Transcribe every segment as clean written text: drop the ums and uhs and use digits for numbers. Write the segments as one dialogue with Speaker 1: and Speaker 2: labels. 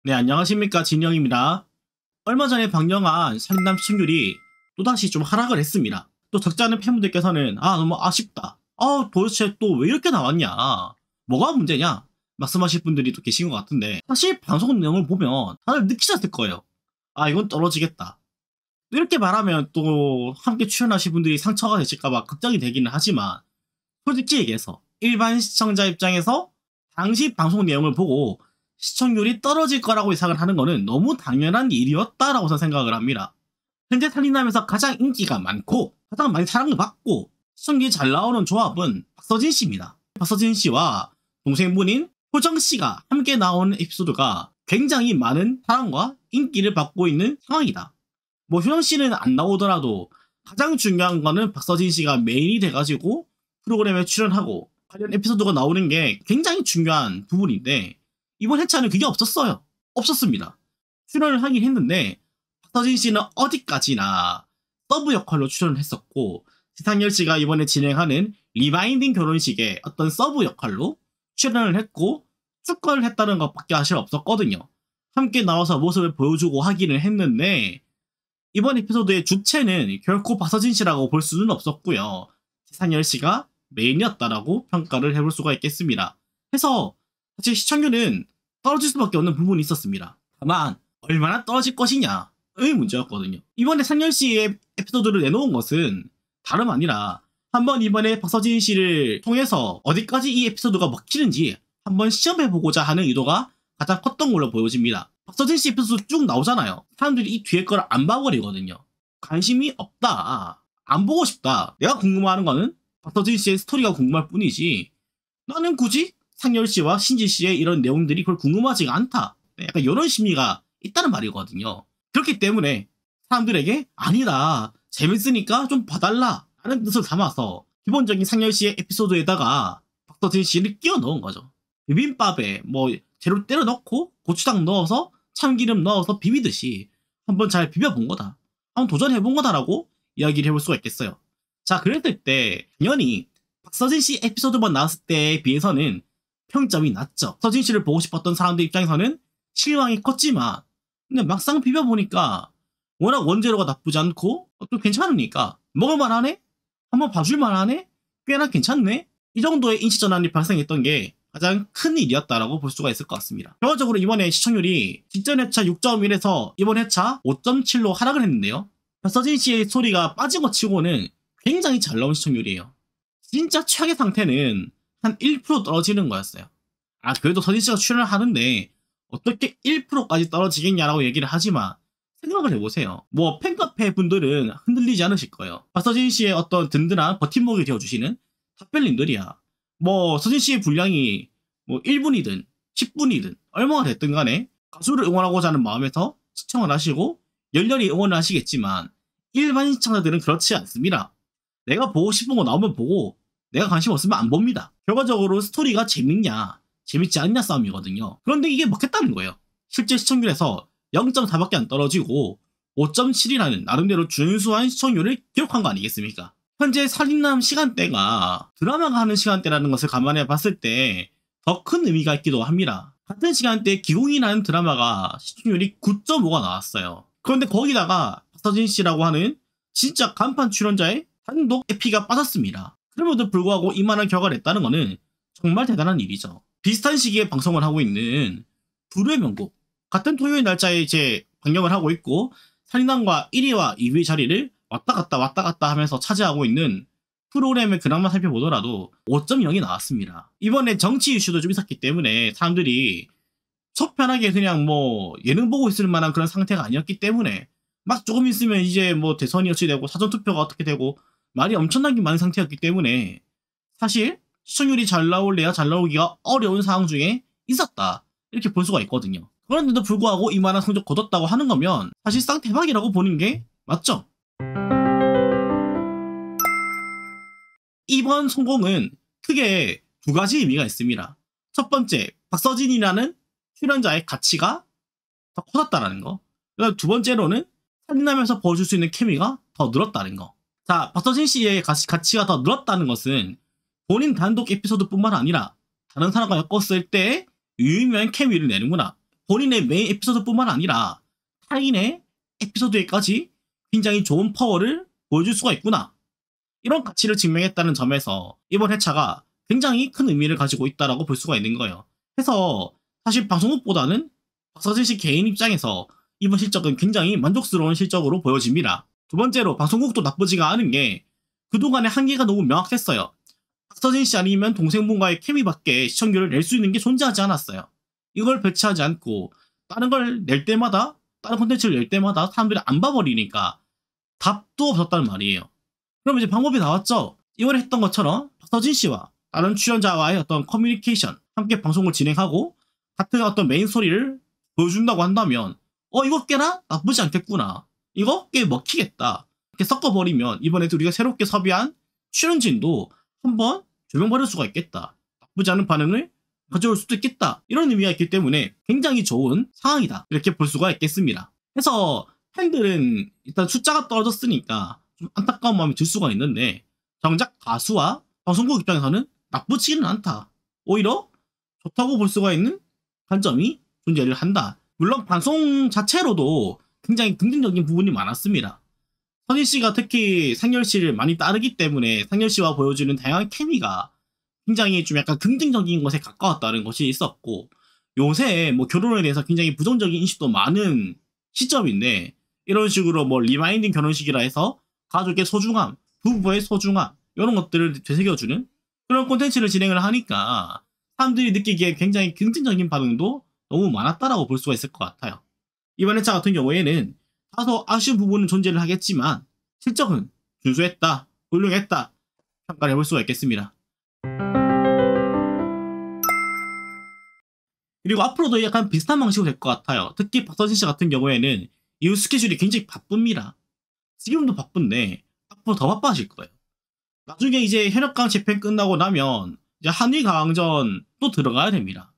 Speaker 1: 네, 안녕하십니까. 진영입니다. 얼마 전에 방영한 살인남 시청률이 또다시 좀 하락을 했습니다. 또 적잖은 팬분들께서는 너무 아쉽다. 도대체 또 왜 이렇게 나왔냐. 뭐가 문제냐. 말씀하실 분들이 또 계신 것 같은데 사실 방송 내용을 보면 다들 느끼셨을 거예요. 이건 떨어지겠다. 이렇게 말하면 또 함께 출연하실 분들이 상처가 되실까봐 걱정이 되기는 하지만 솔직히 얘기해서 일반 시청자 입장에서 당시 방송 내용을 보고 시청률이 떨어질 거라고 예상을 하는 거는 너무 당연한 일이었다라고 저는 생각을 합니다. 현재 살인남에서 가장 인기가 많고 가장 많이 사랑을 받고 시청률이 잘 나오는 조합은 박서진 씨입니다. 박서진 씨와 동생분인 효정 씨가 함께 나오는 에피소드가 굉장히 많은 사랑과 인기를 받고 있는 상황이다. 뭐 효정 씨는 안 나오더라도 가장 중요한 거는 박서진 씨가 메인이 돼가지고 프로그램에 출연하고 관련 에피소드가 나오는 게 굉장히 중요한 부분인데 이번 회차는 그게 없었습니다. 출연을 하긴 했는데 박서진 씨는 어디까지나 서브 역할로 출연을 했었고 지상열 씨가 이번에 진행하는 리바인딩 결혼식에 어떤 서브 역할로 출연을 했고 축가를 했다는 것밖에 사실 없었거든요. 함께 나와서 모습을 보여주고 하기는 했는데 이번 에피소드의 주체는 결코 박서진 씨라고 볼 수는 없었고요. 지상열 씨가 메인이었다라고 평가를 해볼 수가 있겠습니다. 해서 사실 시청률은 떨어질 수밖에 없는 부분이 있었습니다. 다만 얼마나 떨어질 것이냐의 문제였거든요. 이번에 상열 씨의 에피소드를 내놓은 것은 다름 아니라 한번 이번에 박서진 씨를 통해서 어디까지 이 에피소드가 먹히는지 한번 시험해보고자 하는 의도가 가장 컸던 걸로 보여집니다. 박서진 씨 에피소드 쭉 나오잖아요. 사람들이 이 뒤에 거를 안 봐버리거든요. 관심이 없다. 안 보고 싶다. 내가 궁금해하는 거는 박서진 씨의 스토리가 궁금할 뿐이지 나는 굳이 상열 씨와 신지 씨의 이런 내용들이 그걸 궁금하지가 않다. 약간 이런 심리가 있다는 말이거든요. 그렇기 때문에 사람들에게 아니다. 재밌으니까 좀 봐달라. 라는 뜻을 담아서 기본적인 상열 씨의 에피소드에다가 박서진 씨를 끼워 넣은 거죠. 비빔밥에 뭐 재료 때려 넣고 고추장 넣어서 참기름 넣어서 비비듯이 한번 잘 비벼본 거다. 한번 도전해본 거다라고 이야기를 해볼 수가 있겠어요. 자, 그랬을 때 당연히 박서진 씨 에피소드만 나왔을 때에 비해서는 평점이 낮죠. 서진 씨를 보고 싶었던 사람들 입장에서는 실망이 컸지만 근데 막상 비벼보니까 워낙 원재료가 나쁘지 않고 또 괜찮으니까 먹을만하네? 한번 봐줄만하네? 꽤나 괜찮네? 이 정도의 인지전환이 발생했던 게 가장 큰 일이었다라고 볼 수가 있을 것 같습니다. 결과적으로 이번에 시청률이 직전 회차 6.1에서 이번 회차 5.7로 하락을 했는데요. 박서진 씨의 스토리가 빠진 것 치고는 굉장히 잘 나온 시청률이에요. 진짜 최악의 상태는 한 1% 떨어지는 거였어요. 그래도 서진 씨가 출연을 하는데 어떻게 1%까지 떨어지겠냐라고 얘기를 하지만 생각을 해보세요. 뭐 팬카페 분들은 흔들리지 않으실 거예요. 박서진 씨의 어떤 든든한 버팀목이 되어주시는 탑별님들이야. 뭐 서진 씨의 분량이 뭐 1분이든 10분이든 얼마가 됐든 간에 가수를 응원하고자 하는 마음에서 시청을 하시고 열렬히 응원을 하시겠지만 일반 시청자들은 그렇지 않습니다. 내가 보고 싶은 거 나오면 보고 내가 관심 없으면 안 봅니다. 결과적으로 스토리가 재밌냐 재밌지 않냐 싸움이거든요. 그런데 이게 먹혔다는 거예요. 실제 시청률에서 0.4밖에 안 떨어지고 5.7이라는 나름대로 준수한 시청률을 기록한 거 아니겠습니까? 현재 살인남 시간대가 드라마가 하는 시간대라는 것을 감안해 봤을 때 더 큰 의미가 있기도 합니다. 같은 시간대에 기공이라는 드라마가 시청률이 9.5가 나왔어요. 그런데 거기다가 박서진 씨라고 하는 진짜 간판 출연자의 단독 에피가 빠졌습니다. 그럼에도 불구하고 이만한 결과를 냈다는 것은 정말 대단한 일이죠. 비슷한 시기에 방송을 하고 있는 불후의 명곡 같은 토요일 날짜에 이제 방영을 하고 있고 살인남과 1위와 2위의 자리를 왔다 갔다 하면서 차지하고 있는 프로그램의 근황만 살펴보더라도 5.0이 나왔습니다. 이번에 정치 이슈도 좀 있었기 때문에 사람들이 속 편하게 그냥 뭐 예능 보고 있을 만한 그런 상태가 아니었기 때문에 막 조금 있으면 이제 뭐 대선이 어찌 되고 사전투표가 어떻게 되고 말이 엄청나게 많은 상태였기 때문에 사실 시청률이 잘 나올래야 잘 나오기가 어려운 상황 중에 있었다 이렇게 볼 수가 있거든요. 그런데도 불구하고 이만한 성적 거뒀다고 하는 거면 사실상 대박이라고 보는 게 맞죠? 이번 성공은 크게 두 가지 의미가 있습니다. 첫 번째, 박서진이라는 출연자의 가치가 더 커졌다는 거. 그리고 두 번째로는 살인남에서 보여줄 수 있는 케미가 더 늘었다는 거. 자, 박서진 씨의 가치가 더 늘었다는 것은 본인 단독 에피소드뿐만 아니라 다른 사람과 엮었을 때 유의미한 케미를 내는구나 본인의 메인 에피소드뿐만 아니라 타인의 에피소드에까지 굉장히 좋은 파워를 보여줄 수가 있구나. 이런 가치를 증명했다는 점에서 이번 회차가 굉장히 큰 의미를 가지고 있다고 볼 수가 있는 거예요. 그래서 사실 방송국보다는 박서진 씨 개인 입장에서 이번 실적은 굉장히 만족스러운 실적으로 보여집니다. 두 번째로 방송국도 나쁘지가 않은 게 그동안의 한계가 너무 명확했어요. 박서진 씨 아니면 동생분과의 케미밖에 시청률을 낼 수 있는 게 존재하지 않았어요. 이걸 배치하지 않고 다른 걸 낼 때마다, 다른 콘텐츠를 낼 때마다 사람들이 안 봐버리니까 답도 없었단 말이에요. 그럼 이제 방법이 나왔죠. 이번에 했던 것처럼 박서진 씨와 다른 출연자와의 어떤 커뮤니케이션, 함께 방송을 진행하고 같은 어떤 메인 스토리를 보여준다고 한다면 이거 꽤나 나쁘지 않겠구나. 이거 꽤 먹히겠다. 이렇게 섞어버리면 이번에도 우리가 새롭게 섭외한 출연진도 한번 조명받을 수가 있겠다. 나쁘지 않은 반응을 가져올 수도 있겠다. 이런 의미가 있기 때문에 굉장히 좋은 상황이다. 이렇게 볼 수가 있겠습니다. 그래서 팬들은 일단 숫자가 떨어졌으니까 좀 안타까운 마음이 들 수가 있는데 정작 가수와 방송국 입장에서는 나쁘지는 않다. 오히려 좋다고 볼 수가 있는 관점이 존재를 한다. 물론 방송 자체로도 굉장히 긍정적인 부분이 많았습니다. 선희 씨가 특히 상열 씨를 많이 따르기 때문에 상열 씨와 보여주는 다양한 케미가 굉장히 좀 약간 긍정적인 것에 가까웠다는 것이 있었고, 요새 뭐 결혼에 대해서 굉장히 부정적인 인식도 많은 시점인데 이런 식으로 뭐 리마인딩 결혼식이라 해서 가족의 소중함, 부부의 소중함 이런 것들을 되새겨주는 그런 콘텐츠를 진행을 하니까 사람들이 느끼기에 굉장히 긍정적인 반응도 너무 많았다라고 볼 수가 있을 것 같아요. 이번 회차 같은 경우에는 다소 아쉬운 부분은 존재를 하겠지만 실적은 준수했다, 훌륭했다 평가를 해볼 수가 있겠습니다. 그리고 앞으로도 약간 비슷한 방식으로 될 것 같아요. 특히 박서진 씨 같은 경우에는 이후 스케줄이 굉장히 바쁩니다. 지금도 바쁜데 앞으로 더 바빠질 거예요. 나중에 이제 현역강 재편 끝나고 나면 이제 한일강전 또 들어가야 됩니다.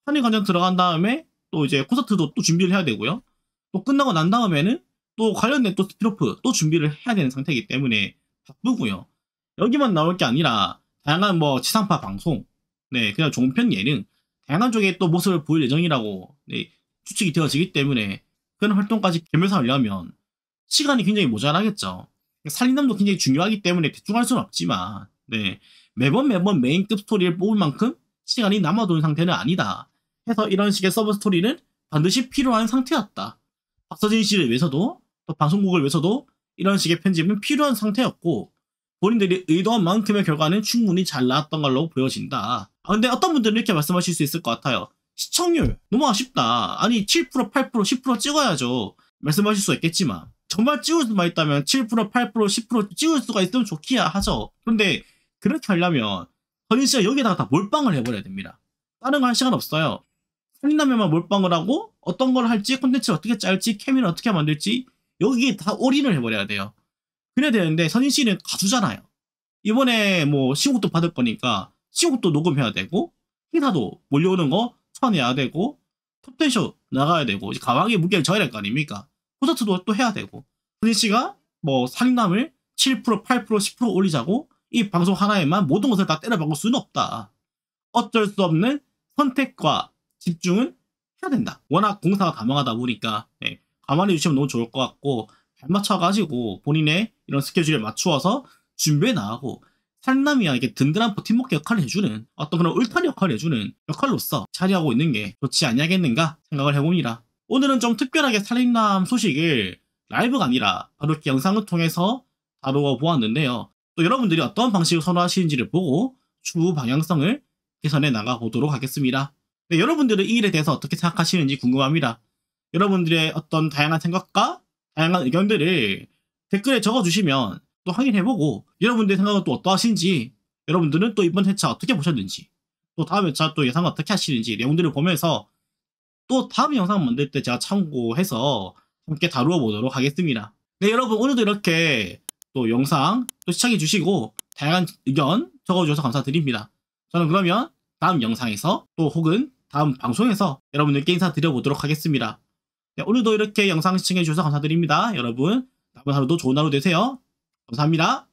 Speaker 1: 한일강전 들어간 다음에 또 이제 콘서트도 또 준비를 해야 되고요. 또 끝나고 난 다음에는 또 관련된 또 스피노프 또 준비를 해야 되는 상태이기 때문에 바쁘고요. 여기만 나올 게 아니라 다양한 뭐 지상파 방송, 네, 그냥 종편 예능, 다양한 쪽에 또 모습을 보일 예정이라고 추측이 되어지기 때문에 그런 활동까지 겸해서 하려면 시간이 굉장히 모자라겠죠. 살림남도 굉장히 중요하기 때문에 대충 할 수는 없지만 매번 메인급 스토리를 뽑을 만큼 시간이 남아도는 상태는 아니다. 해서 이런 식의 서브 스토리는 반드시 필요한 상태였다. 박서진 씨를 위해서도 또 방송국을 위해서도 이런 식의 편집은 필요한 상태였고 본인들이 의도한 만큼의 결과는 충분히 잘 나왔던 걸로 보여진다. 근데 어떤 분들은 이렇게 말씀하실 수 있을 것 같아요. 시청률 너무 아쉽다. 아니 7%, 8%, 10% 찍어야죠. 말씀하실 수 있겠지만 정말 찍을 수만 있다면 7%, 8%, 10% 찍을 수가 있으면 좋기야 하죠. 그런데 그렇게 하려면 서진 씨가 여기다가 다 몰빵을 해버려야 됩니다. 다른 거 할 시간 없어요. 살인남에만 몰빵을 하고 어떤 걸 할지, 콘텐츠를 어떻게 짤지, 케미를 어떻게 만들지 여기에 다 올인을 해버려야 돼요. 그래야 되는데 서진 씨는 가수잖아요. 이번에 뭐 신곡도 받을 거니까 신곡도 녹음해야 되고 행사도 몰려오는 거 쳐내야 되고 톱텐쇼 나가야 되고 이제 가방에 무게를 져야 될 거 아닙니까? 콘서트도 또 해야 되고 서진 씨가 뭐 살인남을 7%, 8%, 10% 올리자고 이 방송 하나에만 모든 것을 다 때려박을 수는 없다. 어쩔 수 없는 선택과 집중은 해야 된다. 워낙 공사가 다망하다 보니까 가만히 주시면 너무 좋을 것 같고 잘 맞춰가지고 본인의 이런 스케줄에 맞추어서 준비해 나가고 살인남이야 이게 든든한 버팀목 역할을 해주는 어떤 그런 울타리 역할을 해주는 역할로서 자리하고 있는 게 좋지 않냐겠는가 생각을 해봅니다. 오늘은 좀 특별하게 살인남 소식을 라이브가 아니라 바로 이렇게 영상을 통해서 다루어 보았는데요. 또 여러분들이 어떤 방식을 선호하시는지를 보고 추후 방향성을 개선해 나가 보도록 하겠습니다. 네, 여러분들은 이 일에 대해서 어떻게 생각하시는지 궁금합니다. 여러분들의 어떤 다양한 생각과 다양한 의견들을 댓글에 적어주시면 또 확인해보고 여러분들의 생각은 또 어떠하신지, 여러분들은 또 이번 회차 어떻게 보셨는지, 또 다음 회차 또 예상을 어떻게 하시는지 내용들을 보면서 또 다음 영상 만들 때 제가 참고해서 함께 다루어 보도록 하겠습니다. 네, 여러분 오늘도 이렇게 또 영상 또 시청해주시고 다양한 의견 적어주셔서 감사드립니다. 저는 그러면 다음 영상에서 또 혹은 다음 방송에서 여러분들께 인사드려보도록 하겠습니다. 네, 오늘도 이렇게 영상 시청해주셔서 감사드립니다. 여러분 남은 하루도 좋은 하루 되세요. 감사합니다.